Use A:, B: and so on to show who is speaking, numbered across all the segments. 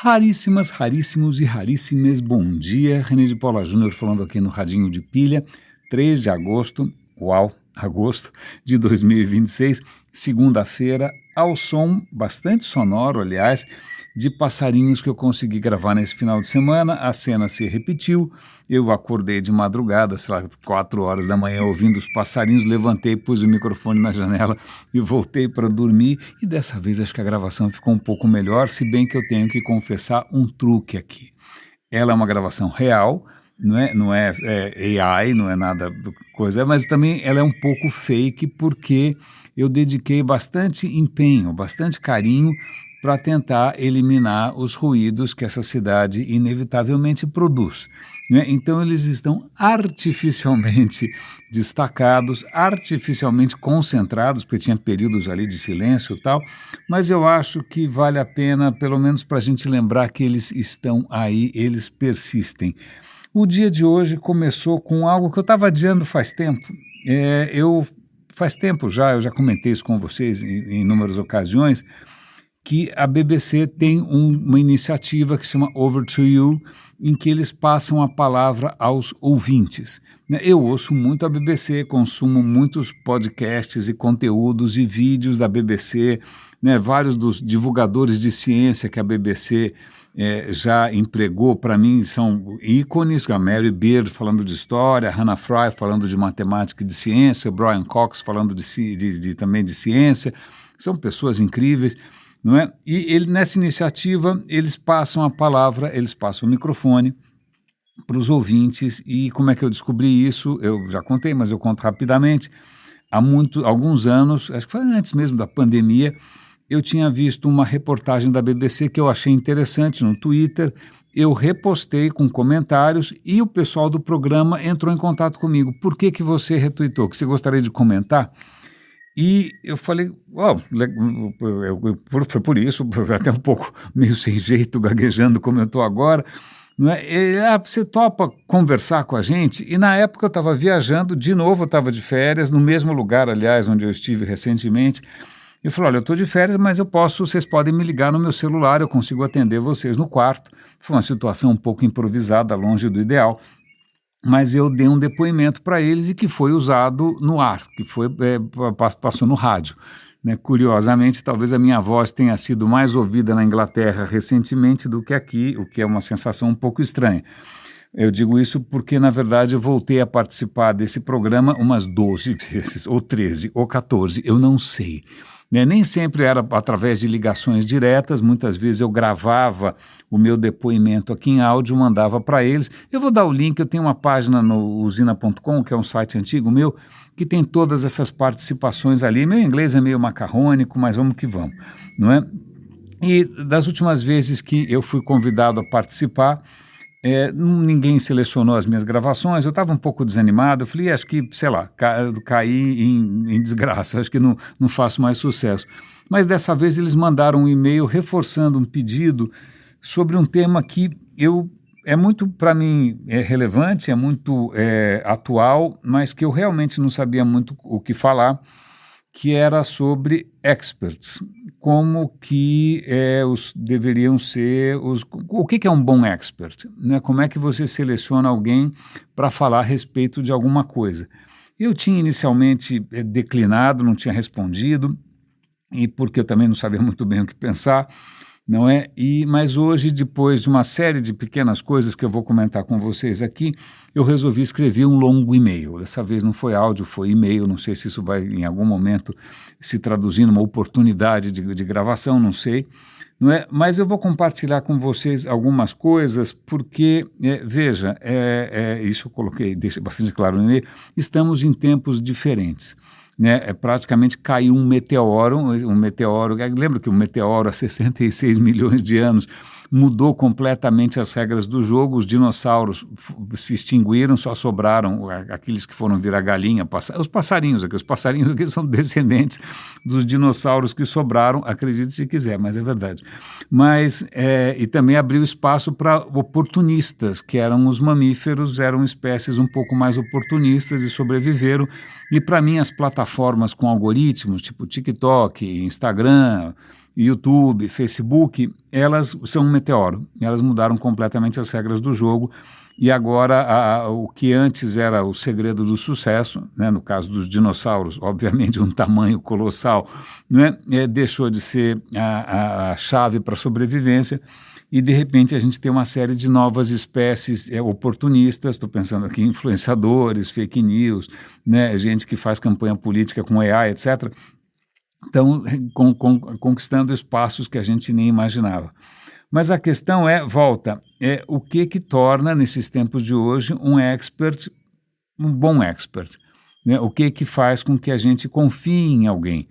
A: Raríssimas, raríssimos e raríssimas, bom dia. René de Paula Júnior falando aqui no Radinho de Pilha, 3 de agosto, agosto de 2026, segunda-feira, ao som bastante sonoro, aliás, de passarinhos que eu consegui gravar nesse final de semana. A cena se repetiu, eu acordei de madrugada, sei lá, 4 horas da manhã, ouvindo os passarinhos, levantei, pus o microfone na janela e voltei para dormir, e dessa vez acho que a gravação ficou um pouco melhor, se bem que eu tenho que confessar um truque aqui. Ela é uma gravação real, não é AI, não é nada coisa, mas também ela é um pouco fake, porque eu dediquei bastante empenho, bastante carinho para tentar eliminar os ruídos que essa cidade inevitavelmente produz, né? Então eles estão artificialmente destacados, artificialmente concentrados, porque tinha períodos ali de silêncio e tal, mas eu acho que vale a pena, pelo menos para a gente lembrar que eles estão aí, eles persistem. O dia de hoje começou com algo que eu estava adiando faz tempo. Faz tempo já, eu já comentei isso com vocês em inúmeras ocasiões, que a BBC tem uma iniciativa que se chama Over to You, em que eles passam a palavra aos ouvintes. Eu ouço muito a BBC, consumo muitos podcasts e conteúdos e vídeos da BBC, vários dos divulgadores de ciência que a BBC já empregou, para mim são ícones, a Mary Beard falando de história, a Hannah Fry falando de matemática e de ciência, o Brian Cox falando também de ciência, são pessoas incríveis. Não é? E nessa iniciativa eles passam a palavra, eles passam o microfone para os ouvintes. E como é que eu descobri isso? Eu já contei, mas eu conto rapidamente. Há alguns anos, acho que foi antes mesmo da pandemia, eu tinha visto uma reportagem da BBC que eu achei interessante no Twitter. Eu repostei com comentários e o pessoal do programa entrou em contato comigo. Por que você retweetou? Que você gostaria de comentar? E eu falei, foi por isso, até um pouco meio sem jeito, gaguejando como eu estou agora, não é? Você topa conversar com a gente? E na época eu estava viajando, de novo eu estava de férias, no mesmo lugar, aliás, onde eu estive recentemente. Eu falei, olha, eu estou de férias, mas vocês podem me ligar no meu celular, eu consigo atender vocês no quarto. Foi uma situação um pouco improvisada, longe do ideal. Mas eu dei um depoimento para eles e que foi usado no ar, que passou no rádio. Curiosamente, talvez a minha voz tenha sido mais ouvida na Inglaterra recentemente do que aqui, o que é uma sensação um pouco estranha. Eu digo isso porque, na verdade, eu voltei a participar desse programa umas 12 vezes, ou 13, ou 14, eu não sei. Nem sempre era através de ligações diretas, muitas vezes eu gravava o meu depoimento aqui em áudio, mandava para eles. Eu vou dar o link, eu tenho uma página no usina.com, que é um site antigo meu, que tem todas essas participações ali. Meu inglês é meio macarrônico, mas vamos que vamos, não é? E das últimas vezes que eu fui convidado a participar, ninguém selecionou as minhas gravações, eu estava um pouco desanimado, eu falei, acho que, sei lá, caí em desgraça, acho que não faço mais sucesso. Mas dessa vez eles mandaram um e-mail reforçando um pedido sobre um tema que é muito, para mim, relevante, é muito atual, mas que eu realmente não sabia muito o que falar, que era sobre experts, como que deveriam ser o que é um bom expert, né? Como é que você seleciona alguém para falar a respeito de alguma coisa. Eu tinha inicialmente declinado, não tinha respondido, e porque eu também não sabia muito bem o que pensar, não é? Mas hoje, depois de uma série de pequenas coisas que eu vou comentar com vocês aqui, eu resolvi escrever um longo e-mail. Dessa vez não foi áudio, foi e-mail. Não sei se isso vai, em algum momento, se traduzir numa oportunidade de gravação, não sei. Não é? Mas eu vou compartilhar com vocês algumas coisas, porque, veja, isso eu coloquei, deixei bastante claro no e-mail, estamos em tempos diferentes. Praticamente caiu um meteoro, lembra que o meteoro há 66 milhões de anos mudou completamente as regras do jogo, os dinossauros se extinguiram, só sobraram aqueles que foram virar galinha, os passarinhos aqui são descendentes dos dinossauros que sobraram, acredite se quiser, mas é verdade. Mas, e também abriu espaço para oportunistas, que eram os mamíferos, eram espécies um pouco mais oportunistas e sobreviveram. E para mim as plataformas com algoritmos, tipo TikTok, Instagram YouTube, Facebook, elas são um meteoro. Elas mudaram completamente as regras do jogo e agora o que antes era o segredo do sucesso, né, no caso dos dinossauros, obviamente um tamanho colossal, né, deixou de ser a chave para a sobrevivência e de repente a gente tem uma série de novas espécies oportunistas, estou pensando aqui em influenciadores, fake news, né, gente que faz campanha política com AI, etc., estão conquistando espaços que a gente nem imaginava. Mas a questão volta, o que torna, nesses tempos de hoje, um expert, um bom expert? Né? O que faz com que a gente confie em alguém?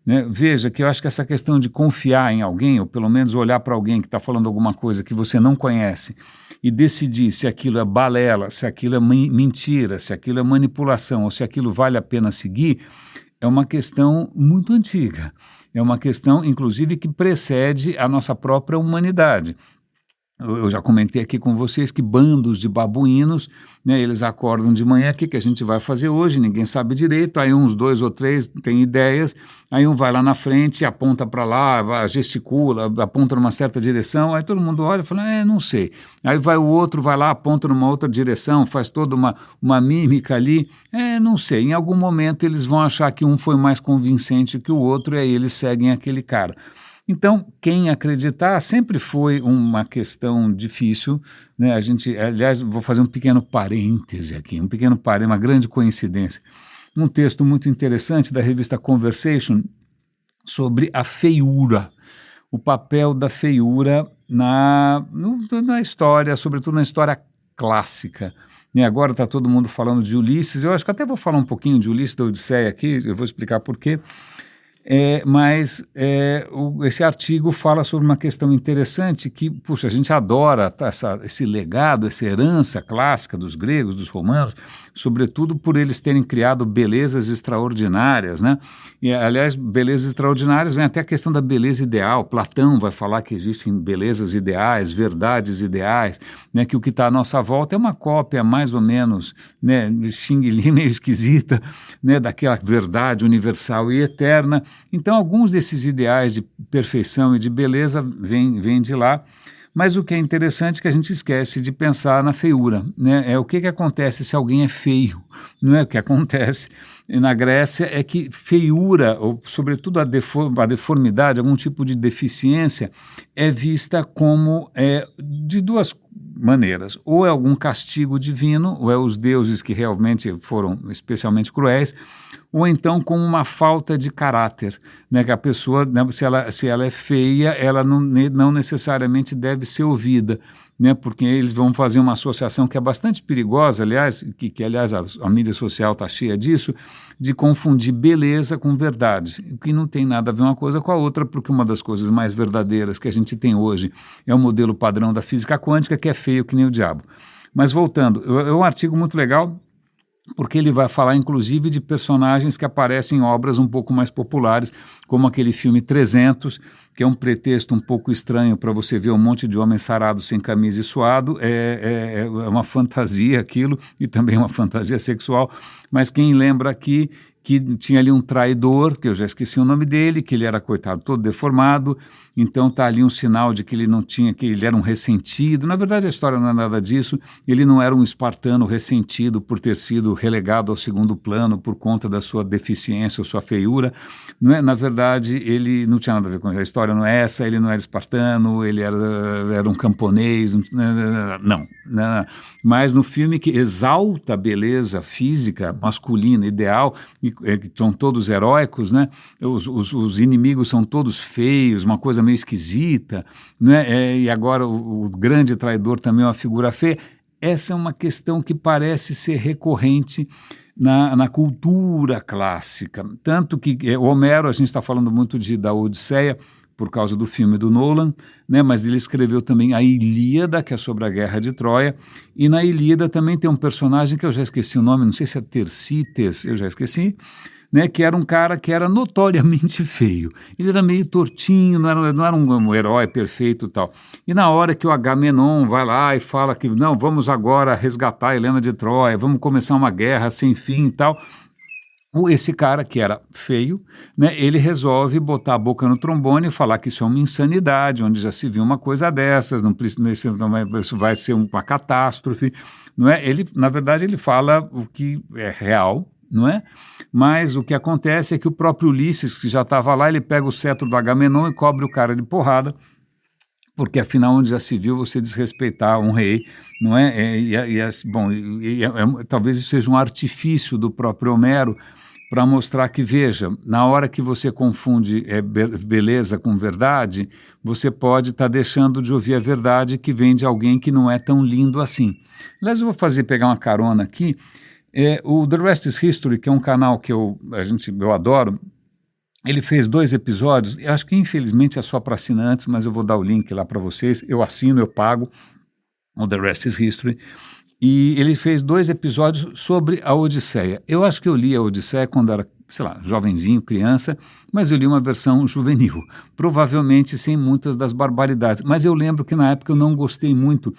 A: Né? Veja que eu acho que essa questão de confiar em alguém, ou pelo menos olhar para alguém que está falando alguma coisa que você não conhece e decidir se aquilo é balela, se aquilo é mentira, se aquilo é manipulação ou se aquilo vale a pena seguir, é uma questão muito antiga. É uma questão, inclusive, que precede a nossa própria humanidade. Eu já comentei aqui com vocês que bandos de babuínos, né, eles acordam de manhã, o que a gente vai fazer hoje? Ninguém sabe direito, aí uns 2 ou 3 têm ideias, aí um vai lá na frente, aponta para lá, gesticula, aponta numa certa direção, aí todo mundo olha e fala, não sei. Aí vai o outro, vai lá, aponta numa outra direção, faz toda uma mímica ali, não sei. Em algum momento eles vão achar que um foi mais convincente que o outro e aí eles seguem aquele cara. Então, quem acreditar sempre foi uma questão difícil, né? Aliás, vou fazer um pequeno parêntese aqui, uma grande coincidência. Um texto muito interessante da revista Conversation sobre a feiura, o papel da feiura na história, sobretudo na história clássica. E agora está todo mundo falando de Ulisses, eu acho que até vou falar um pouquinho de Ulisses da Odisseia aqui, eu vou explicar por quê. Mas esse artigo fala sobre uma questão interessante que, puxa, a gente adora esse legado, essa herança clássica dos gregos, dos romanos, sobretudo por eles terem criado belezas extraordinárias, né? E, aliás, belezas extraordinárias vem até a questão da beleza ideal. Platão vai falar que existem belezas ideais, verdades ideais, né? Que o que está à nossa volta é uma cópia mais ou menos, né, xing-li, meio esquisita, né, daquela verdade universal e eterna. Então, alguns desses ideais de perfeição e de beleza vêm de lá, mas o que é interessante é que a gente esquece de pensar na feiura, né? O que acontece se alguém é feio, não é? O que acontece na Grécia é que feiura, ou sobretudo a deformidade, algum tipo de deficiência, é vista como de duas maneiras. Ou é algum castigo divino, ou é os deuses que realmente foram especialmente cruéis, ou então com uma falta de caráter, né, que a pessoa, né, se ela é feia, ela não necessariamente deve ser ouvida, né, porque eles vão fazer uma associação que é bastante perigosa, aliás, aliás a mídia social está cheia disso, de confundir beleza com verdade, o que não tem nada a ver uma coisa com a outra, porque uma das coisas mais verdadeiras que a gente tem hoje é o modelo padrão da física quântica, que é feio que nem o diabo. Mas voltando, é um artigo muito legal, porque ele vai falar, inclusive, de personagens que aparecem em obras um pouco mais populares, como aquele filme 300, que é um pretexto um pouco estranho para você ver um monte de homem sarado sem camisa e suado, é uma fantasia aquilo, e também uma fantasia sexual, mas quem lembra aqui que tinha ali um traidor, que eu já esqueci o nome dele, que ele era, coitado, todo deformado, então está ali um sinal de que ele não tinha, que ele era um ressentido. Na verdade, a história não é nada disso, ele não era um espartano ressentido por ter sido relegado ao segundo plano por conta da sua deficiência ou sua feiura, não é? Na verdade, ele não tinha nada a ver com isso, a história não é essa, ele não era espartano, ele era um camponês, não. Mas no filme que exalta a beleza física, masculina, ideal, que são todos heróicos, né? Os inimigos são todos feios, uma coisa meio esquisita, né? E agora o grande traidor também é uma figura feia. Essa é uma questão que parece ser recorrente na cultura clássica, tanto que o Homero, a gente está falando muito da Odisseia, por causa do filme do Nolan, né? Mas ele escreveu também a Ilíada, que é sobre a Guerra de Troia, e na Ilíada também tem um personagem que eu já esqueci o nome, não sei se é Tersites, eu já esqueci, né? Que era um cara que era notoriamente feio. Ele era meio tortinho, não era um herói perfeito e tal. E na hora que o Agamenon vai lá e fala que não, vamos agora resgatar a Helena de Troia, vamos começar uma guerra sem fim e tal, esse cara que era feio, né, ele resolve botar a boca no trombone e falar que isso é uma insanidade, onde já se viu uma coisa dessas, isso vai ser uma catástrofe, não é? Ele, na verdade, ele fala o que é real, não é? Mas o que acontece é que o próprio Ulisses, que já estava lá, ele pega o cetro do Agamenon e cobre o cara de porrada, porque afinal onde já se viu você desrespeitar um rei, não é? Talvez isso seja um artifício do próprio Homero para mostrar que, veja, na hora que você confunde beleza com verdade, você pode estar deixando de ouvir a verdade que vem de alguém que não é tão lindo assim. Aliás, eu vou pegar uma carona aqui, o The Rest is History, que é um canal que eu adoro. Ele fez 2 episódios, eu acho que infelizmente é só para assinantes, mas eu vou dar o link lá para vocês, eu assino, eu pago, o The Rest is History, e ele fez 2 episódios sobre a Odisseia. Eu acho que eu li a Odisseia quando era, sei lá, jovenzinho, criança, mas eu li uma versão juvenil, provavelmente sem muitas das barbaridades, mas eu lembro que na época eu não gostei muito,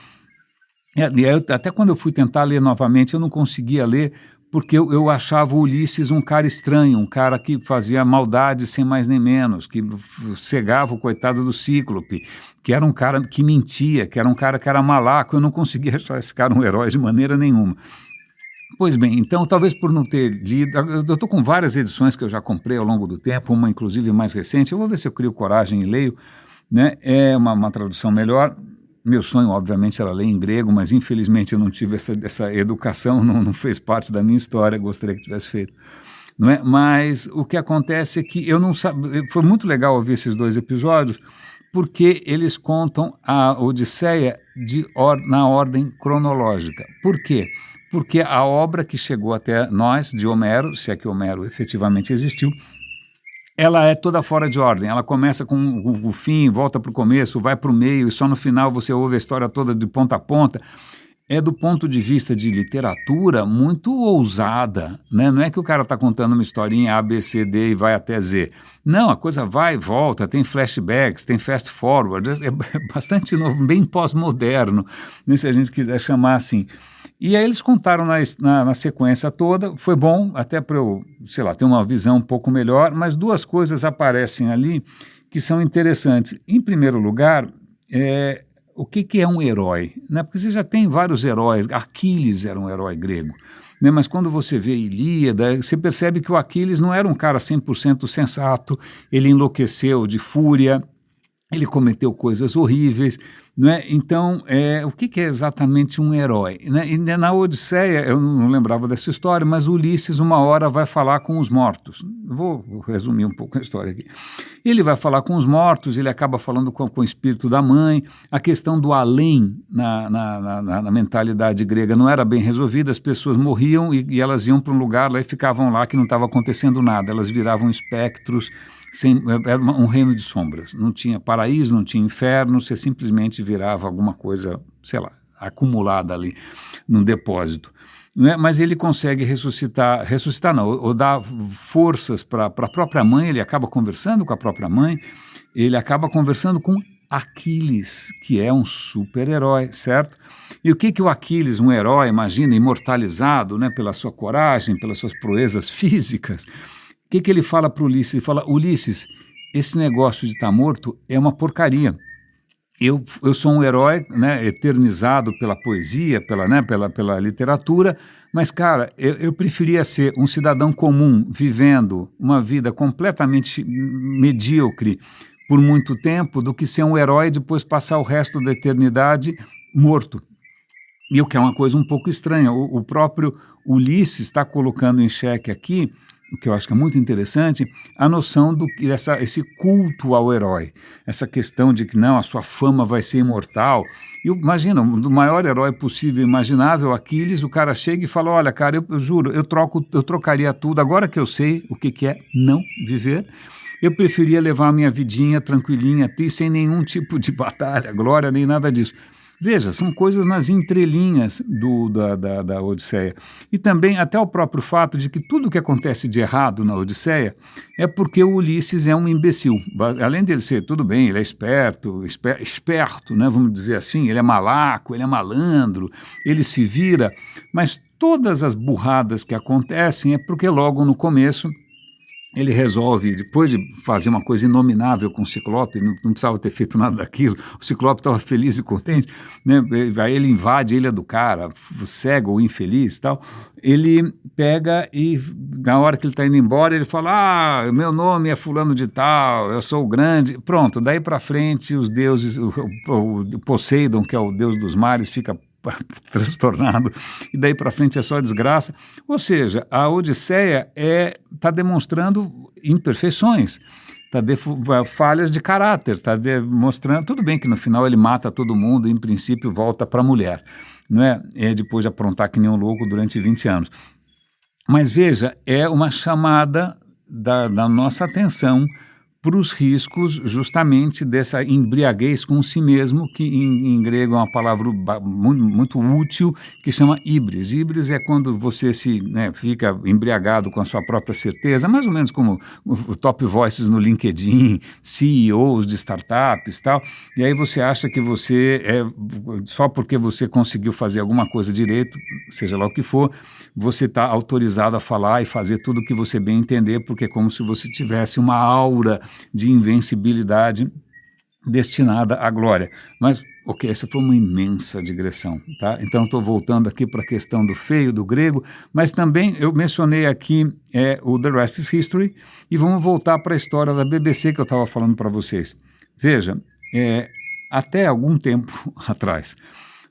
A: até quando eu fui tentar ler novamente, eu não conseguia ler, porque eu achava o Ulisses um cara estranho, um cara que fazia maldade sem mais nem menos, que cegava o coitado do Cíclope, que era um cara que mentia, que era um cara que era malaco. Eu não conseguia achar esse cara um herói de maneira nenhuma. Pois bem, então talvez por não ter lido, eu estou com várias edições que eu já comprei ao longo do tempo, uma inclusive mais recente, eu vou ver se eu crio coragem e leio, né? É uma tradução melhor. Meu sonho, obviamente, era ler em grego, mas infelizmente eu não tive essa educação, não fez parte da minha história, gostaria que tivesse feito. Não é? Mas o que acontece é que eu não sabia. Foi muito legal ouvir esses 2 episódios, porque eles contam a Odisseia na ordem cronológica. Por quê? Porque a obra que chegou até nós, de Homero, se é que Homero efetivamente existiu, ela é toda fora de ordem, ela começa com o fim, volta para o começo, vai para o meio e só no final você ouve a história toda de ponta a ponta. É do ponto de vista de literatura muito ousada, né? Não é que o cara está contando uma historinha A, B, C, D e vai até Z. Não, a coisa vai e volta, tem flashbacks, tem fast forward, é bastante novo, bem pós-moderno, né, se a gente quiser chamar assim. E aí eles contaram na sequência toda, foi bom até para eu, sei lá, ter uma visão um pouco melhor, mas 2 coisas aparecem ali que são interessantes. Em primeiro lugar, o que é um herói? Né? Porque você já tem vários heróis, Aquiles era um herói grego, né? Mas quando você vê Ilíada, você percebe que o Aquiles não era um cara 100% sensato, ele enlouqueceu de fúria, ele cometeu coisas horríveis, né? Então, o que é exatamente um herói? Né? E na Odisseia, eu não lembrava dessa história, mas Ulisses uma hora vai falar com os mortos. Vou resumir um pouco a história aqui. Ele vai falar com os mortos, ele acaba falando com o espírito da mãe, a questão do além na mentalidade grega não era bem resolvida, as pessoas morriam e elas iam para um lugar lá e ficavam lá que não estava acontecendo nada, elas viravam espectros, era um reino de sombras, não tinha paraíso, não tinha inferno, você simplesmente virava alguma coisa, sei lá, acumulada ali num depósito. Né? Mas ele consegue ressuscitar não, ou dar forças para a própria mãe, ele acaba conversando com a própria mãe, ele acaba conversando com Aquiles, que é um super-herói, certo? E o que o Aquiles, um herói, imagina, imortalizado, né, pela sua coragem, pelas suas proezas físicas, o que ele fala para Ulisses? Ele fala, Ulisses, esse negócio de estar morto é uma porcaria. Eu sou um herói, né, eternizado pela poesia, pela literatura, mas, cara, eu preferia ser um cidadão comum, vivendo uma vida completamente medíocre por muito tempo, do que ser um herói e depois passar o resto da eternidade morto. E o que é uma coisa um pouco estranha. O próprio Ulisses está colocando em xeque aqui, o que eu acho que é muito interessante, a noção esse culto ao herói, essa questão de que não, a sua fama vai ser imortal. E imagina, do maior herói possível e imaginável, Aquiles, o cara chega e fala, olha, cara, eu juro, eu trocaria tudo, agora que eu sei o que é não viver, eu preferia levar a minha vidinha tranquilinha, sem nenhum tipo de batalha, glória, nem nada disso. Veja, são coisas nas entrelinhas da Odisseia. E também até o próprio fato de que tudo que acontece de errado na Odisseia é porque o Ulisses é um imbecil. Além dele ser, tudo bem, ele é esperto, né, vamos dizer assim, ele é malaco, ele é malandro, ele se vira, mas todas as burradas que acontecem é porque logo no começo ele resolve, depois de fazer uma coisa inominável com o Ciclope, não precisava ter feito nada daquilo, o Ciclope estava feliz e contente, né? Aí ele invade a ilha do cara, cego ou infeliz e tal, ele pega e, na hora que ele está indo embora, ele fala, meu nome é fulano de tal, eu sou o grande, pronto, daí para frente os deuses, o Poseidon, que é o deus dos mares, fica transtornado, e daí para frente é só desgraça. Ou seja, a Odisseia está demonstrando imperfeições, falhas de caráter, está demonstrando, tudo bem que no final ele mata todo mundo e em princípio volta para a mulher, não é? Depois de aprontar que nem um louco durante 20 anos. Mas veja, é uma chamada da nossa atenção para os riscos justamente dessa embriaguez com si mesmo, que em grego é uma palavra muito útil, que chama híbris. Híbris é quando você fica embriagado com a sua própria certeza, mais ou menos como o top voices no LinkedIn, CEOs de startups e tal, e aí você acha que você só porque você conseguiu fazer alguma coisa direito, seja lá o que for, você está autorizado a falar e fazer tudo o que você bem entender, porque é como se você tivesse uma aura de invencibilidade destinada à glória. Mas, ok, essa foi uma imensa digressão, tá? Então, estou voltando aqui para a questão do feio, do grego, mas também eu mencionei aqui o The Rest is History, e vamos voltar para a história da BBC que eu estava falando para vocês. Veja, até algum tempo atrás,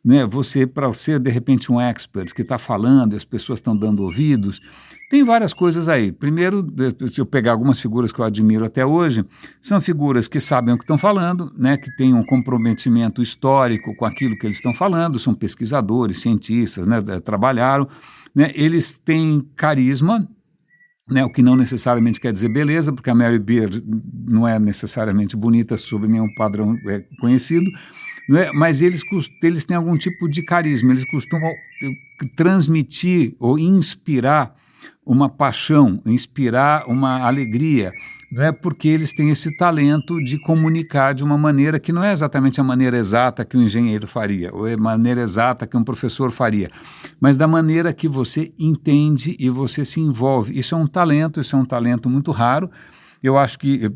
A: né, para ser de repente um expert que está falando e as pessoas estão dando ouvidos, tem várias coisas aí. Primeiro, se eu pegar algumas figuras que eu admiro até hoje, são figuras que sabem o que estão falando, né, que têm um comprometimento histórico com aquilo que eles estão falando, são pesquisadores, cientistas, né, trabalharam, né, eles têm carisma, né, o que não necessariamente quer dizer beleza, porque a Mary Beard não é necessariamente bonita sob nenhum padrão conhecido, né, mas eles têm algum tipo de carisma, eles costumam transmitir ou inspirar uma paixão, inspirar uma alegria, não é, porque eles têm esse talento de comunicar de uma maneira que não é exatamente a maneira exata que um engenheiro faria, ou a maneira exata que um professor faria, mas da maneira que você entende e você se envolve. Isso é um talento muito raro. Eu acho que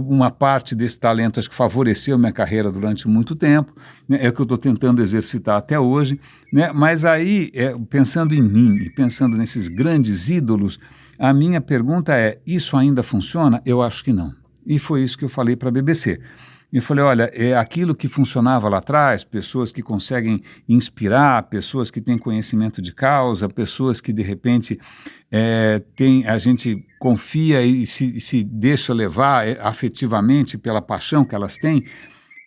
A: uma parte desse talento acho que favoreceu minha carreira durante muito tempo, né, é o que eu estou tentando exercitar até hoje, né, mas aí, pensando em mim e pensando nesses grandes ídolos, a minha pergunta é, isso ainda funciona? Eu acho que não. E foi isso que eu falei para a BBC. Eu falei, olha, aquilo que funcionava lá atrás, pessoas que conseguem inspirar, pessoas que têm conhecimento de causa, pessoas que de repente a gente confia e se deixa levar afetivamente pela paixão que elas têm,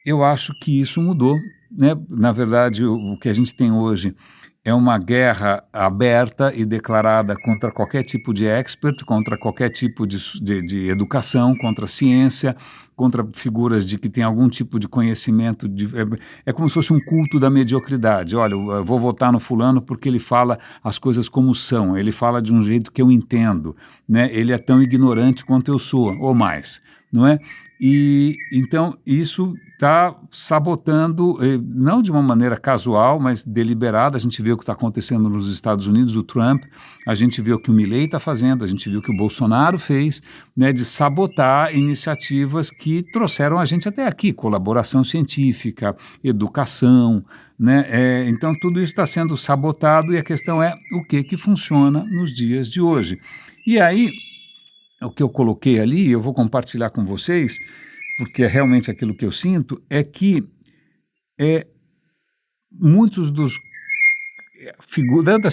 A: eu acho que isso mudou, né? Na verdade, o que a gente tem hoje é uma guerra aberta e declarada contra qualquer tipo de expert, contra qualquer tipo de educação, contra a ciência, contra figuras de que têm algum tipo de conhecimento. É como se fosse um culto da mediocridade. Olha, eu vou votar no fulano porque ele fala as coisas como são, ele fala de um jeito que eu entendo, né? Ele é tão ignorante quanto eu sou, ou mais, não é? E então isso está sabotando, não de uma maneira casual, mas deliberada. A gente vê o que está acontecendo nos Estados Unidos, o Trump, a gente vê o que o Milley está fazendo, a gente viu o que o Bolsonaro fez, né, de sabotar iniciativas que trouxeram a gente até aqui, colaboração científica, educação, né? Então tudo isso está sendo sabotado e a questão é o que funciona nos dias de hoje. E aí, o que eu coloquei ali, eu vou compartilhar com vocês, porque é realmente aquilo que eu sinto, é que muitos das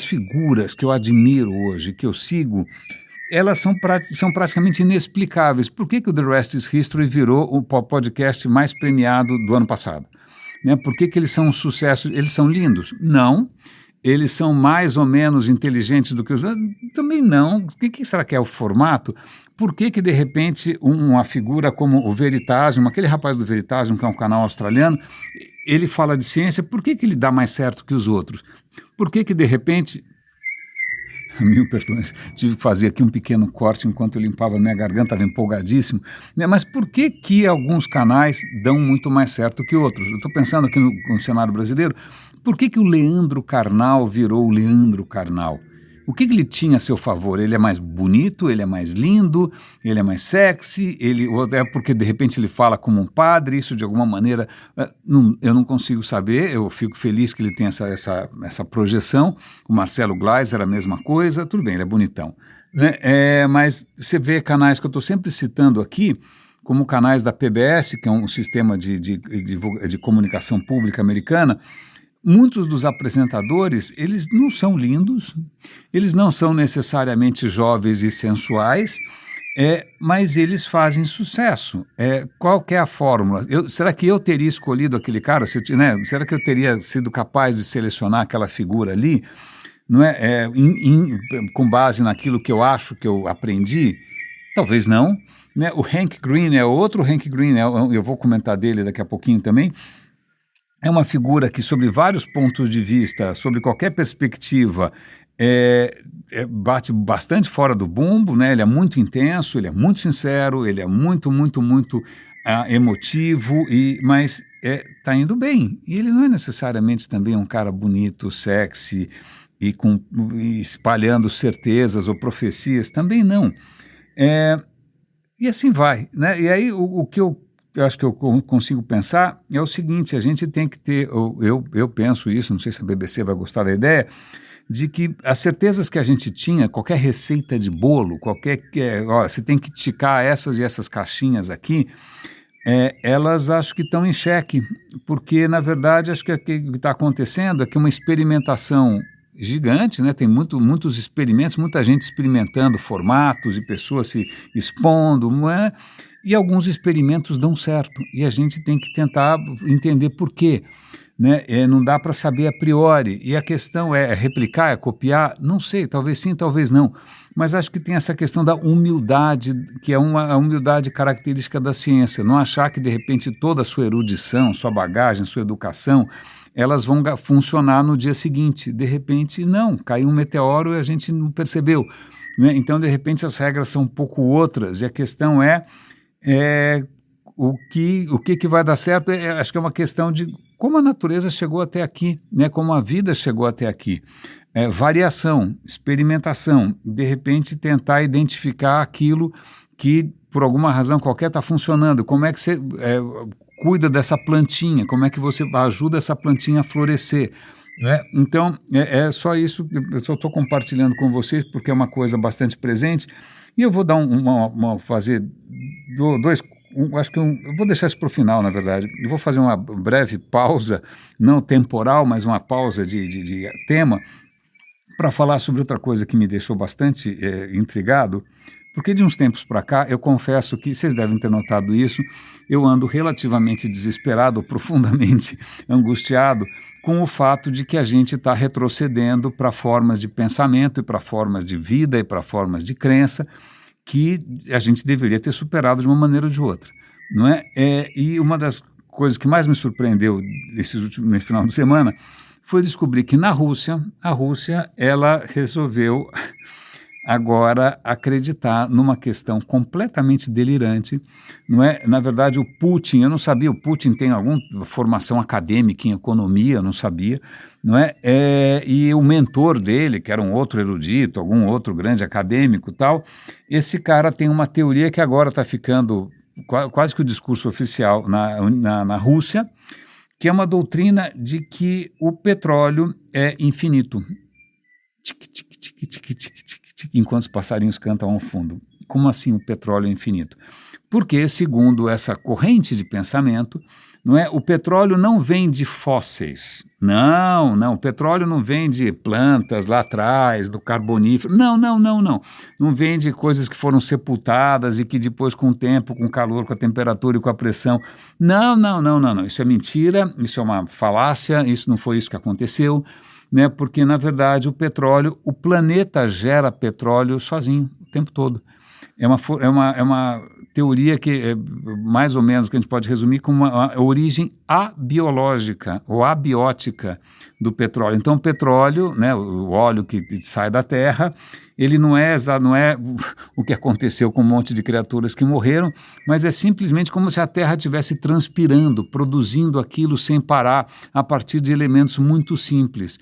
A: figuras que eu admiro hoje, que eu sigo, elas são praticamente inexplicáveis. Por que o The Rest is History virou o podcast mais premiado do ano passado? Né? Por que eles são um sucesso? Eles são lindos? Não. Eles são mais ou menos inteligentes do que os outros? Também não. O que será que é o formato? Por que de repente uma figura como o Veritasium, aquele rapaz do Veritasium, que é um canal australiano, ele fala de ciência, por que ele dá mais certo que os outros? Por que de repente... Mil perdões, tive que fazer aqui um pequeno corte enquanto eu limpava minha garganta, estava empolgadíssimo, né? Mas por que alguns canais dão muito mais certo que outros? Eu estou pensando aqui no cenário brasileiro, Por que o Leandro Carnal virou o Leandro Carnal? O que ele tinha a seu favor? Ele é mais bonito, ele é mais lindo, ele é mais sexy, ou é porque de repente ele fala como um padre, isso de alguma maneira, eu não consigo saber, eu fico feliz que ele tem essa projeção. O Marcelo Gleiser, a mesma coisa, tudo bem, ele é bonitão. Né? Mas você vê canais que eu estou sempre citando aqui, como canais da PBS, que é um sistema de comunicação pública americana. Muitos dos apresentadores, eles não são lindos, eles não são necessariamente jovens e sensuais, mas eles fazem sucesso. Qual que é a fórmula? Será que eu teria escolhido aquele cara? Né? Será que eu teria sido capaz de selecionar aquela figura ali? Não é? Com base naquilo que eu acho que eu aprendi? Talvez não. Né? O Hank Green é outro Hank Green, eu vou comentar dele daqui a pouquinho também. É uma figura que, sobre vários pontos de vista, sobre qualquer perspectiva, bate bastante fora do bumbo, né? Ele é muito intenso, ele é muito sincero, ele é muito, muito, muito emotivo, mas está indo bem. E ele não é necessariamente também um cara bonito, sexy e espalhando certezas ou profecias, também não. E assim vai, né? E aí o que eu acho que eu consigo pensar é o seguinte: a gente tem que ter, eu penso isso, não sei se a BBC vai gostar da ideia, de que as certezas que a gente tinha, qualquer receita de bolo, você tem que ticar essas e essas caixinhas aqui, elas acho que estão em xeque, porque na verdade acho que o que está acontecendo é que uma experimentação gigante, né? Tem muitos experimentos, muita gente experimentando formatos e pessoas se expondo, não é? E alguns experimentos dão certo, e a gente tem que tentar entender por quê. Né? Não dá para saber a priori, e a questão é replicar, é copiar, não sei, talvez sim, talvez não, mas acho que tem essa questão da humildade, que é uma humildade característica da ciência, não achar que de repente toda a sua erudição, sua bagagem, sua educação, elas vão funcionar no dia seguinte. De repente não, caiu um meteoro e a gente não percebeu, né? Então de repente as regras são um pouco outras, e a questão o que vai dar certo. Acho que é uma questão de como a natureza chegou até aqui, né? Como a vida chegou até aqui. Variação, experimentação, de repente tentar identificar aquilo que por alguma razão qualquer está funcionando. Como é que você cuida dessa plantinha? Como é que você ajuda essa plantinha a florescer? Né? Então, é só isso. Eu só estou compartilhando com vocês porque é uma coisa bastante presente. E eu vou dar fazer dois. Eu vou deixar isso para o final, na verdade. Eu vou fazer uma breve pausa, não temporal, mas uma pausa de tema, para falar sobre outra coisa que me deixou bastante intrigado, porque de uns tempos para cá, eu confesso que, vocês devem ter notado isso, eu ando relativamente desesperado, profundamente angustiado, com o fato de que a gente está retrocedendo para formas de pensamento e para formas de vida e para formas de crença que a gente deveria ter superado de uma maneira ou de outra, não é? E uma das coisas que mais me surpreendeu nesse final de semana foi descobrir que na Rússia, a Rússia, ela resolveu agora acreditar numa questão completamente delirante, não é? Na verdade, o Putin, eu não sabia, o Putin tem alguma formação acadêmica em economia, eu não sabia, não é? E o mentor dele, que era um outro erudito, algum outro grande acadêmico e tal, esse cara tem uma teoria que agora está ficando quase que o discurso oficial na Rússia, que é uma doutrina de que o petróleo é infinito. Enquanto os passarinhos cantam ao fundo. Como assim o petróleo é infinito? Porque, segundo essa corrente de pensamento, não é, o petróleo não vem de fósseis. Não, o petróleo não vem de plantas lá atrás, do carbonífero. Não. Não vem de coisas que foram sepultadas e que depois, com o tempo, com o calor, com a temperatura e com a pressão. Não. Isso é mentira, isso é uma falácia, isso não foi isso que aconteceu. Né, porque, na verdade, o planeta gera petróleo sozinho, o tempo todo. É uma teoria que, mais ou menos, que a gente pode resumir como uma origem abiológica ou abiótica do petróleo. Então, o petróleo, né, o óleo que sai da terra, ele não é o que aconteceu com um monte de criaturas que morreram, mas é simplesmente como se a terra estivesse transpirando, produzindo aquilo sem parar, a partir de elementos muito simples,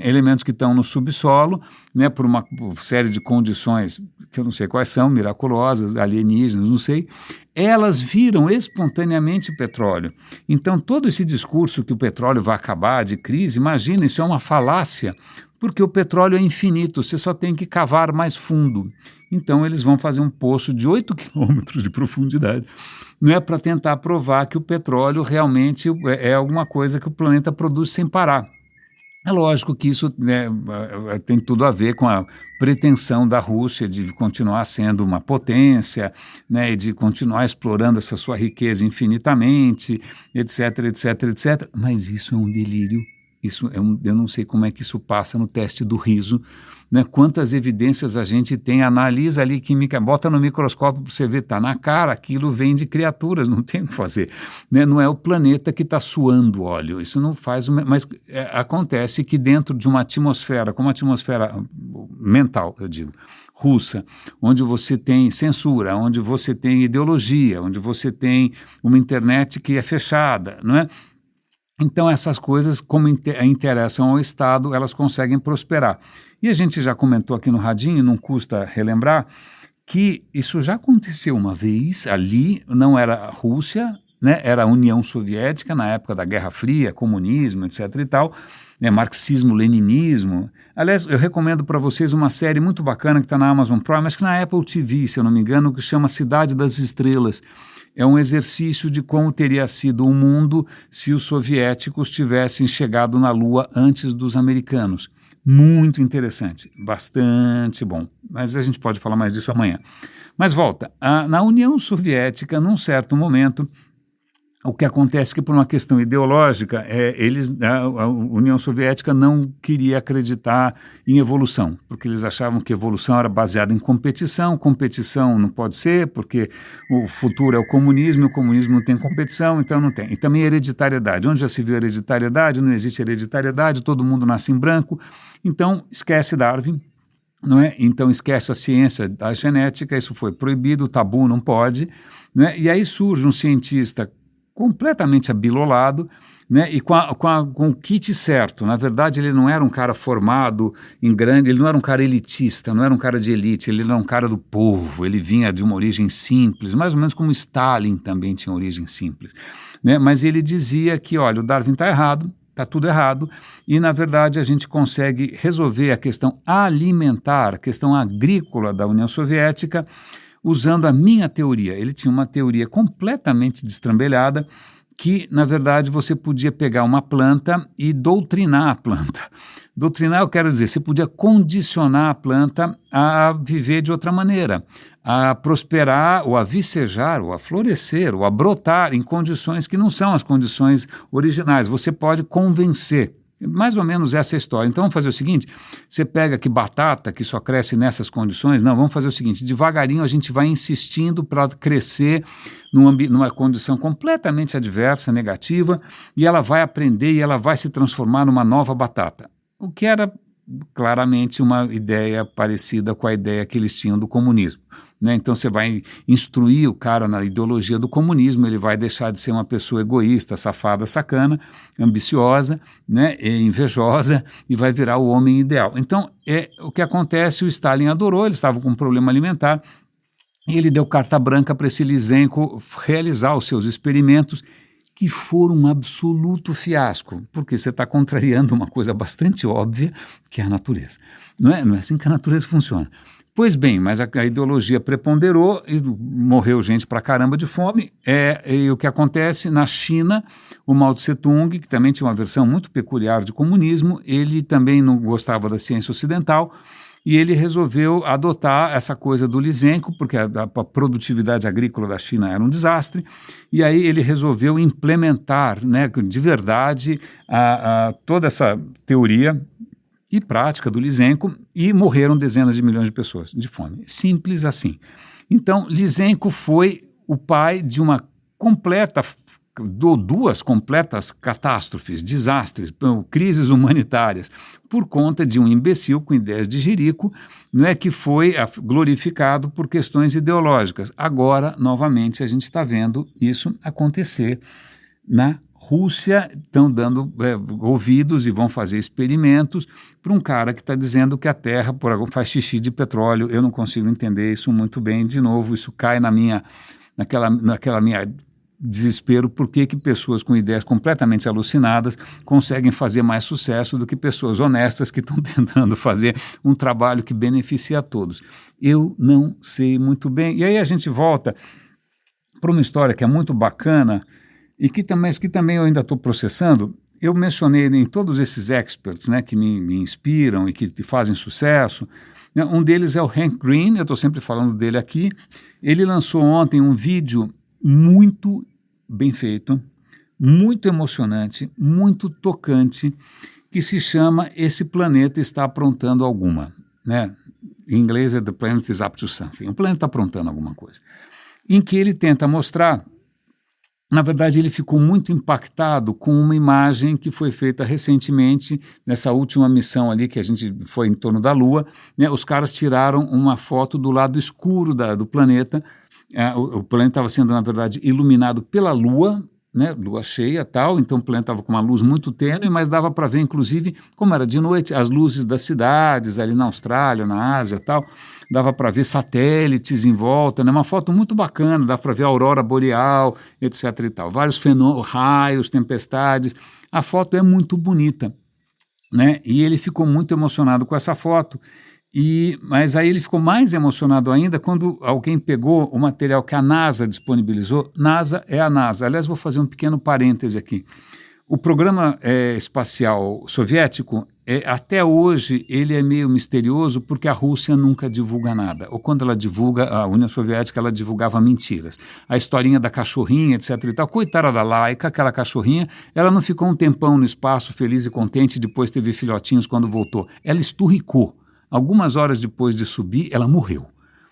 A: elementos que estão no subsolo, né, por uma série de condições que eu não sei quais são, miraculosas, alienígenas, não sei, elas viram espontaneamente petróleo. Então, todo esse discurso que o petróleo vai acabar de crise, imagina, isso é uma falácia, porque o petróleo é infinito, você só tem que cavar mais fundo. Então, eles vão fazer um poço de 8 quilômetros de profundidade, não é para tentar provar que o petróleo realmente é alguma coisa que o planeta produz sem parar. É lógico que isso, né, tem tudo a ver com a pretensão da Rússia de continuar sendo uma potência, né, e de continuar explorando essa sua riqueza infinitamente, etc, etc, etc. Mas isso é um delírio. Eu não sei como é que isso passa no teste do riso, né? Quantas evidências a gente tem, analisa ali química, bota no microscópio para você ver, está na cara, aquilo vem de criaturas, não tem o que fazer, né? Não é o planeta que está suando óleo, isso não faz, mas acontece que dentro de uma atmosfera, como uma atmosfera mental, eu digo, russa, onde você tem censura, onde você tem ideologia, onde você tem uma internet que é fechada, não é? Então, essas coisas, como interessam ao Estado, elas conseguem prosperar. E a gente já comentou aqui no Radinho, não custa relembrar, que isso já aconteceu uma vez ali, não era a Rússia, né, era a União Soviética, na época da Guerra Fria, comunismo, etc. e tal, né, marxismo, leninismo. Aliás, eu recomendo para vocês uma série muito bacana que está na Amazon Prime, acho que na Apple TV, se eu não me engano, que chama Cidade das Estrelas. É um exercício de como teria sido o mundo se os soviéticos tivessem chegado na Lua antes dos americanos. Muito interessante, bastante bom. Mas a gente pode falar mais disso amanhã. Mas volta, na União Soviética, num certo momento, o que acontece é que, por uma questão ideológica, a União Soviética não queria acreditar em evolução, porque eles achavam que evolução era baseada em competição não pode ser, porque o futuro é o comunismo não tem competição, então não tem. E também hereditariedade. Onde já se viu hereditariedade, não existe hereditariedade, todo mundo nasce em branco, então esquece Darwin. Não é? Então esquece a ciência da genética, isso foi proibido, tabu, não pode. Não é? E aí surge um cientista completamente abilolado, né, e com o kit certo. Na verdade, ele não era um cara formado em grande, ele não era um cara elitista, não era um cara de elite, ele era um cara do povo, ele vinha de uma origem simples, mais ou menos como Stalin também tinha origem simples, né, mas ele dizia que, olha, o Darwin está errado, está tudo errado, e na verdade a gente consegue resolver a questão alimentar, a questão agrícola da União Soviética, usando a minha teoria. Ele tinha uma teoria completamente destrambelhada, que, na verdade, você podia pegar uma planta e doutrinar a planta. Doutrinar, eu quero dizer, você podia condicionar a planta a viver de outra maneira, a prosperar, ou a vicejar, ou a florescer, ou a brotar em condições que não são as condições originais. Você pode convencer. Mais ou menos essa é a história. Então, vamos fazer o seguinte, você pega que batata, que só cresce nessas condições, não, vamos fazer o seguinte, devagarinho a gente vai insistindo para crescer numa condição completamente adversa, negativa, e ela vai aprender e ela vai se transformar numa nova batata. O que era claramente uma ideia parecida com a ideia que eles tinham do comunismo. Né? Então você vai instruir o cara na ideologia do comunismo, ele vai deixar de ser uma pessoa egoísta, safada, sacana, ambiciosa, né, e invejosa, e vai virar o homem ideal. Então, o que acontece, o Stalin adorou, ele estava com um problema alimentar, e ele deu carta branca para esse Lysenko realizar os seus experimentos, que foram um absoluto fiasco, porque você está contrariando uma coisa bastante óbvia, que é a natureza. Não é assim que a natureza funciona. Pois bem, mas a ideologia preponderou e morreu gente pra caramba de fome. E o que acontece na China, o Mao Tse-tung, que também tinha uma versão muito peculiar de comunismo, ele também não gostava da ciência ocidental e ele resolveu adotar essa coisa do Lysenko, porque a produtividade agrícola da China era um desastre, e aí ele resolveu implementar, né, de verdade toda essa teoria e prática do Lysenko, e morreram dezenas de milhões de pessoas de fome. Simples assim. Então, Lysenko foi o pai de uma completa duas completas catástrofes, desastres, crises humanitárias, por conta de um imbecil com ideias de jirico, não é, que foi glorificado por questões ideológicas. Agora, novamente, a gente está vendo isso acontecer na Rússia. Estão dando ouvidos e vão fazer experimentos para um cara que está dizendo que a Terra faz xixi de petróleo. Eu não consigo entender isso muito bem. De novo, isso cai naquela minha desespero. Por que pessoas com ideias completamente alucinadas conseguem fazer mais sucesso do que pessoas honestas que estão tentando fazer um trabalho que beneficia a todos? Eu não sei muito bem. E aí a gente volta para uma história que é muito bacana e que também eu ainda estou processando. Eu mencionei em todos esses experts, né, que me inspiram e que fazem sucesso. Um deles é o Hank Green, eu estou sempre falando dele aqui. Ele lançou ontem um vídeo muito bem feito, muito emocionante, muito tocante, que se chama Esse Planeta Está Aprontando Alguma, né? Em inglês é The Planet is Up to Something. O planeta está aprontando alguma coisa. Em que ele tenta mostrar, na verdade ele ficou muito impactado com uma imagem que foi feita recentemente, nessa última missão ali que a gente foi em torno da Lua, né? Os caras tiraram uma foto do lado escuro do planeta. O planeta estava sendo, na verdade, iluminado pela Lua, né, lua cheia e tal, então o planeta estava com uma luz muito tênue, mas dava para ver, inclusive, como era de noite, as luzes das cidades ali na Austrália, na Ásia e tal, dava para ver satélites em volta, né, uma foto muito bacana, dava para ver a aurora boreal, etc. e tal, vários raios, tempestades, a foto é muito bonita, né, e ele ficou muito emocionado com essa foto. Mas aí ele ficou mais emocionado ainda quando alguém pegou o material que a NASA disponibilizou. NASA é a NASA. Aliás, vou fazer um pequeno parêntese aqui. O programa espacial soviético, até hoje, ele é meio misterioso porque a Rússia nunca divulga nada. Ou quando ela divulga, a União Soviética, ela divulgava mentiras. A historinha da cachorrinha, etc. e tal. Coitada da Laika, aquela cachorrinha, ela não ficou um tempão no espaço feliz e contente e depois teve filhotinhos quando voltou. Ela esturricou. Algumas horas depois de subir, ela morreu,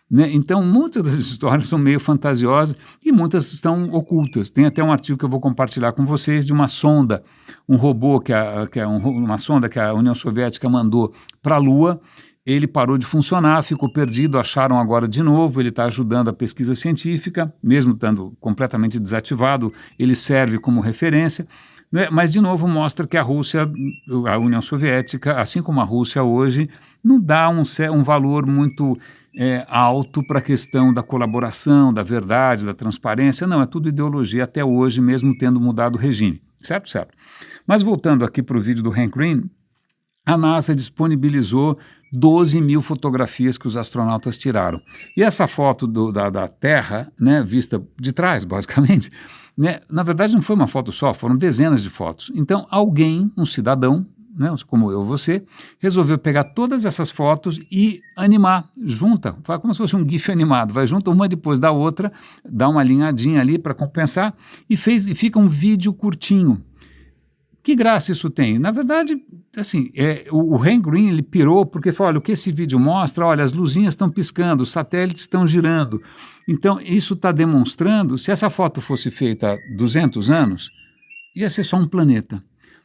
A: né? Então, muitas das histórias são meio fantasiosas e muitas estão ocultas. Tem até um artigo que eu vou compartilhar com vocês de uma sonda, um robô, uma sonda que a União Soviética mandou para a Lua. Ele parou de funcionar, ficou perdido, acharam agora de novo, ele está ajudando a pesquisa científica, mesmo estando completamente desativado, ele serve como referência. Mas, de novo, mostra que a Rússia, a União Soviética, assim como a Rússia hoje, não dá um valor muito alto para a questão da colaboração, da verdade, da transparência. Não, é tudo ideologia até hoje, mesmo tendo mudado o regime. Certo? Certo. Mas voltando aqui para o vídeo do Hank Green, a NASA disponibilizou 12 mil fotografias que os astronautas tiraram. E essa foto da Terra, né, vista de trás, basicamente, né, na verdade não foi uma foto só, foram dezenas de fotos. Então alguém, um cidadão, né, como eu ou você, resolveu pegar todas essas fotos e animar, junta, como se fosse um GIF animado, vai junto uma depois da outra, dá uma alinhadinha ali para compensar e fica um vídeo curtinho. Que graça isso tem? Na verdade, assim, o Hank Green, ele pirou porque falou, olha, o que esse vídeo mostra, olha, as luzinhas estão piscando, os satélites estão girando. Então, isso está demonstrando, se essa foto fosse feita há 200 anos, ia ser só um planeta.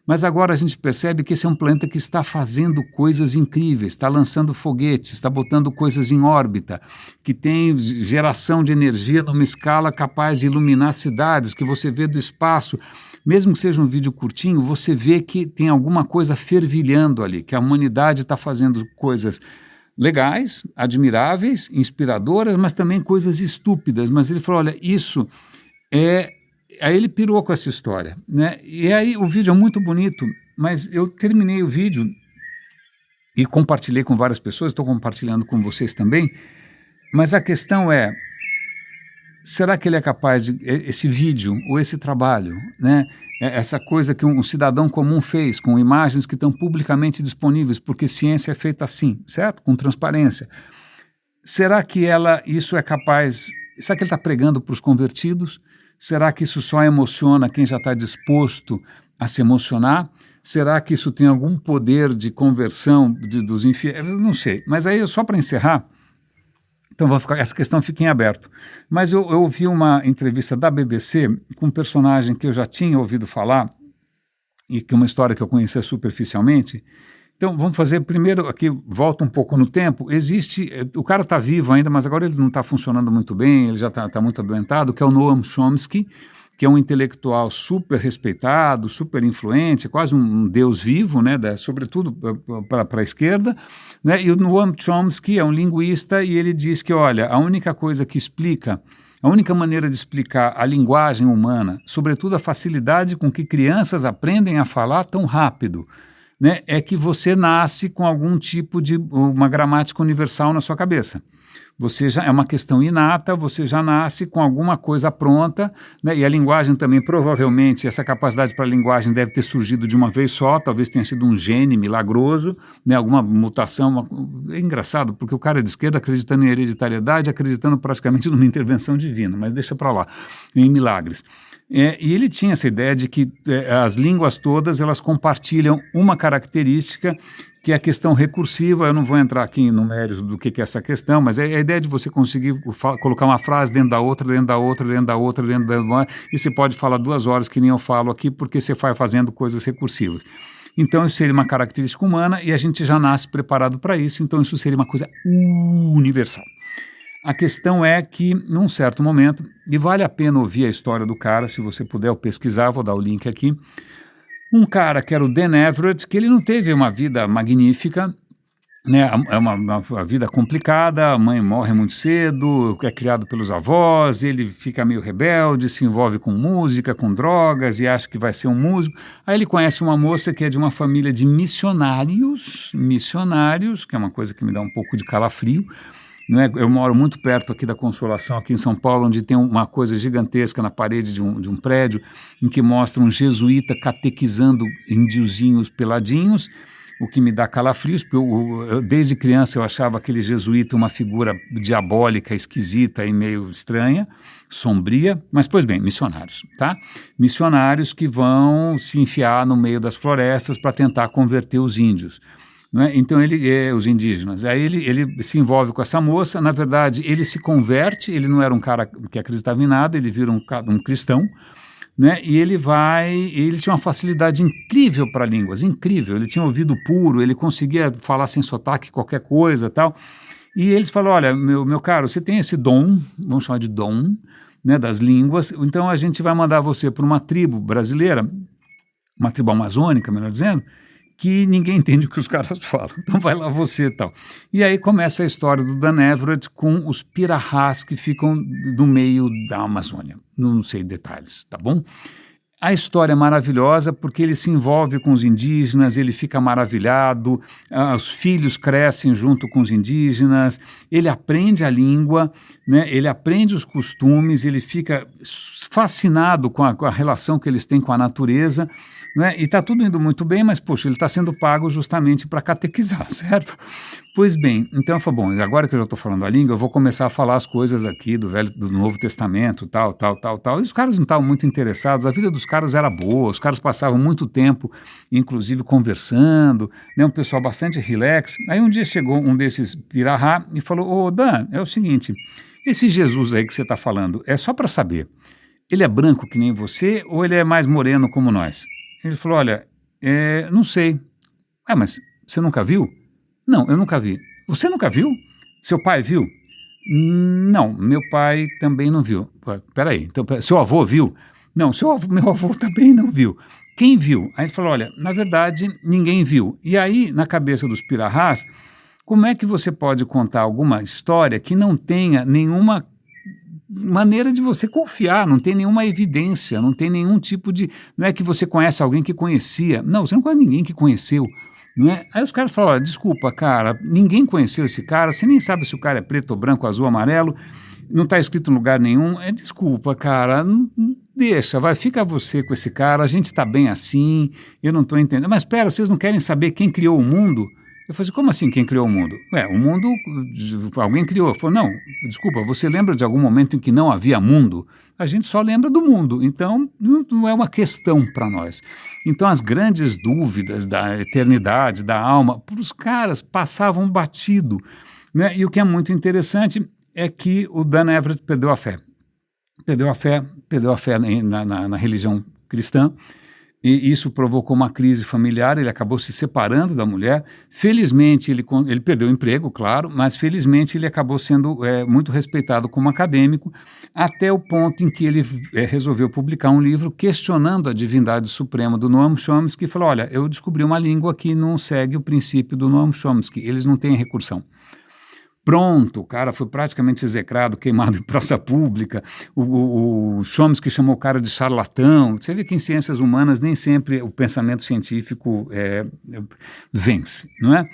A: Mas agora a gente percebe que esse é um planeta que está fazendo coisas incríveis, está lançando foguetes, está botando coisas em órbita, que tem geração de energia numa escala capaz de iluminar cidades, que você vê do espaço. Mesmo que seja um vídeo curtinho, você vê que tem alguma coisa fervilhando ali, que a humanidade está fazendo coisas legais, admiráveis, inspiradoras, mas também coisas estúpidas. Mas ele falou, olha, isso é... Aí ele pirou com essa história, né? E aí o vídeo é muito bonito, mas eu terminei o vídeo e compartilhei com várias pessoas, estou compartilhando com vocês também, mas a questão é, será que ele é capaz de, esse vídeo ou esse trabalho, né? Essa coisa que um cidadão comum fez, com imagens que estão publicamente disponíveis, porque ciência é feita assim, certo? Com transparência. Será que isso é capaz, será que ele está pregando para os convertidos? Será que isso só emociona quem já está disposto a se emocionar? Será que isso tem algum poder de conversão dos infiéis? Não sei. Mas aí, só para encerrar, Então, essa questão fica em aberto. Mas eu ouvi uma entrevista da BBC com um personagem que eu já tinha ouvido falar e que é uma história que eu conhecia superficialmente. Então, vamos fazer primeiro aqui, volta um pouco no tempo. O cara está vivo ainda, mas agora ele não está funcionando muito bem, ele já está muito adoentado, que é o Noam Chomsky, que é um intelectual super respeitado, super influente, quase um deus vivo, né, sobretudo para a esquerda, né, e o Noam Chomsky é um linguista e ele diz que, olha, a única maneira de explicar a linguagem humana, sobretudo a facilidade com que crianças aprendem a falar tão rápido, né, é que você nasce com algum tipo de uma gramática universal na sua cabeça. É uma questão inata, você já nasce com alguma coisa pronta, né? E a linguagem também, provavelmente, essa capacidade para a linguagem deve ter surgido de uma vez só, talvez tenha sido um gene milagroso, né? Alguma mutação. É engraçado, porque o cara de esquerda acreditando em hereditariedade, acreditando praticamente numa intervenção divina, mas deixa para lá, em milagres. E ele tinha essa ideia de que as línguas todas, elas compartilham uma característica, que é a questão recursiva. Eu não vou entrar aqui no mérito do que é essa questão, mas é a ideia de você conseguir colocar uma frase dentro da outra, dentro da outra, dentro da outra, dentro da outra, e você pode falar 2 horas que nem eu falo aqui, porque você vai fazendo coisas recursivas. Então, isso seria uma característica humana e a gente já nasce preparado para isso, então isso seria uma coisa universal. A questão é que, num certo momento, e vale a pena ouvir a história do cara, se você puder pesquisar, vou dar o link aqui, um cara que era o Dan Everett, que ele não teve uma vida magnífica, né? É uma vida complicada, a mãe morre muito cedo, é criado pelos avós, ele fica meio rebelde, se envolve com música, com drogas e acha que vai ser um músico. Aí ele conhece uma moça que é de uma família de missionários, que é uma coisa que me dá um pouco de calafrio. Não é? Eu moro muito perto aqui da Consolação, aqui em São Paulo, onde tem uma coisa gigantesca na parede de um prédio, em que mostra um jesuíta catequizando índiozinhos peladinhos, o que me dá calafrios, porque desde criança eu achava aquele jesuíta uma figura diabólica, esquisita e meio estranha, sombria, mas pois bem, missionários, tá? Missionários que vão se enfiar no meio das florestas para tentar converter os índios. Né? Então, os indígenas, aí ele se envolve com essa moça, na verdade, ele se converte, ele não era um cara que acreditava em nada, ele vira um cristão, né? E ele tinha uma facilidade incrível para línguas, incrível, ele tinha ouvido puro, ele conseguia falar sem sotaque qualquer coisa e tal, e eles falaram, olha, meu caro, você tem esse dom, vamos chamar de dom, né, das línguas, então a gente vai mandar você para uma tribo brasileira, uma tribo amazônica, melhor dizendo, que ninguém entende o que os caras falam. Então vai lá você e tal. E aí começa a história do Dan Everett com os pirahás que ficam no meio da Amazônia. Não sei detalhes, tá bom? A história é maravilhosa porque ele se envolve com os indígenas, ele fica maravilhado, os filhos crescem junto com os indígenas, ele aprende a língua, né? Ele aprende os costumes, ele fica fascinado com a relação que eles têm com a natureza, né? E está tudo indo muito bem, mas, poxa, ele está sendo pago justamente para catequizar, certo? Pois bem, então eu falei, bom, agora que eu já estou falando a língua, eu vou começar a falar as coisas aqui do Novo Testamento, tal. E os caras não estavam muito interessados, a vida dos caras era boa, os caras passavam muito tempo, inclusive, conversando, né? Um pessoal bastante relax. Aí um dia chegou um desses pirahá e falou, ô Dan, é o seguinte, esse Jesus aí que você está falando, é só para saber, ele é branco que nem você ou ele é mais moreno como nós? Ele falou, olha, não sei. Mas você nunca viu? Não, eu nunca vi. Você nunca viu? Seu pai viu? Não, meu pai também não viu. Peraí, então, seu avô viu? Não, meu avô também não viu. Quem viu? Aí ele falou, olha, na verdade, ninguém viu. E aí, na cabeça dos pirahás, como é que você pode contar alguma história que não tenha nenhuma maneira de você confiar, não tem nenhuma evidência, não tem nenhum tipo de... Não é que você conhece alguém que conhecia. Não, você não conhece ninguém que conheceu. Não é? Aí os caras falam, desculpa, cara, ninguém conheceu esse cara, você nem sabe se o cara é preto, branco, azul, amarelo, não está escrito em lugar nenhum. Desculpa, cara, não deixa, fica você com esse cara, a gente está bem assim, eu não estou entendendo. Mas espera, vocês não querem saber quem criou o mundo? Eu falei assim, como assim quem criou o mundo? O mundo, alguém criou. Eu falei, não, desculpa, você lembra de algum momento em que não havia mundo? A gente só lembra do mundo, então não é uma questão para nós. Então as grandes dúvidas da eternidade, da alma, para os caras passavam batido, né? E o que é muito interessante é que o Dan Everett perdeu a fé. Perdeu a fé na religião cristã, e isso provocou uma crise familiar, ele acabou se separando da mulher. Felizmente, ele perdeu o emprego, claro, mas felizmente ele acabou sendo muito respeitado como acadêmico, até o ponto em que ele resolveu publicar um livro questionando a divindade suprema do Noam Chomsky, e falou, olha, eu descobri uma língua que não segue o princípio do Noam Chomsky, eles não têm recursão. Pronto, o cara foi praticamente execrado, queimado em praça pública, o Chomsky chamou o cara de charlatão. Você vê que em ciências humanas nem sempre o pensamento científico vence, não é?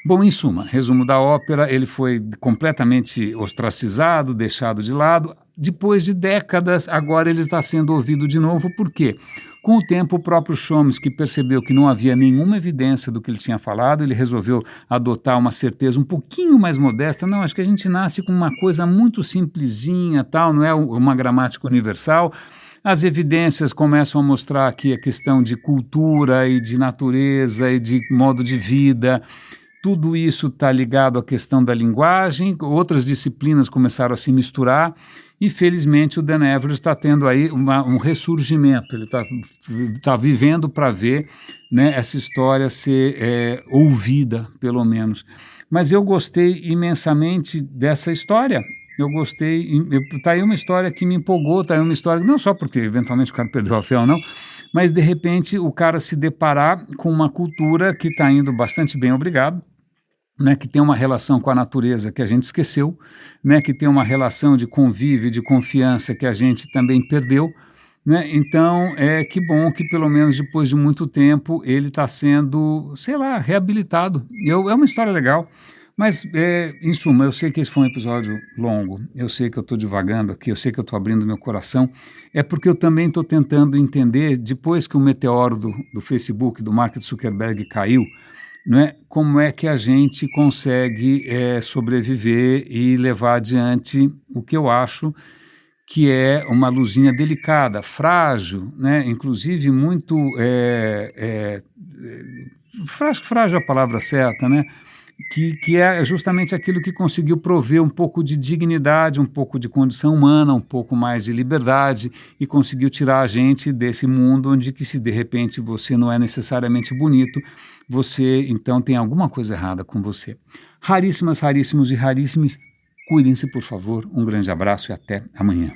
A: Bom, em suma, resumo da ópera, ele foi completamente ostracizado, deixado de lado. Depois de décadas, agora ele está sendo ouvido de novo. Por quê? Com o tempo, o próprio Chomsky percebeu que não havia nenhuma evidência do que ele tinha falado, ele resolveu adotar uma certeza um pouquinho mais modesta. Não, acho que a gente nasce com uma coisa muito simplesinha, tal, não é uma gramática universal. As evidências começam a mostrar que a questão de cultura e de natureza e de modo de vida, tudo isso está ligado à questão da linguagem, outras disciplinas começaram a se misturar, e felizmente o Dan Everett está tendo aí um ressurgimento, ele está vivendo para ver, né, essa história ser ouvida, pelo menos. Mas eu gostei imensamente dessa história. Eu gostei, está aí uma história que me empolgou, está aí uma história, não só porque eventualmente o cara perdeu a fé ou não, mas de repente o cara se deparar com uma cultura que está indo bastante bem, obrigado, né, que tem uma relação com a natureza que a gente esqueceu, né, que tem uma relação de convívio, de confiança que a gente também perdeu, né? Então, que bom que pelo menos depois de muito tempo ele está sendo, sei lá, reabilitado. É uma história legal, mas, em suma, eu sei que esse foi um episódio longo, eu sei que eu estou divagando aqui, eu sei que eu estou abrindo meu coração, é porque eu também estou tentando entender, depois que o meteoro do Facebook, do Mark Zuckerberg caiu, não é? Como é que a gente consegue sobreviver e levar adiante o que eu acho que é uma luzinha delicada, frágil, né? Inclusive muito... frágil é a palavra certa, né? Que é justamente aquilo que conseguiu prover um pouco de dignidade, um pouco de condição humana, um pouco mais de liberdade, e conseguiu tirar a gente desse mundo onde que, se de repente você não é necessariamente bonito, você então tem alguma coisa errada com você. Raríssimas, raríssimos e raríssimos, cuidem-se, por favor. Um grande abraço e até amanhã.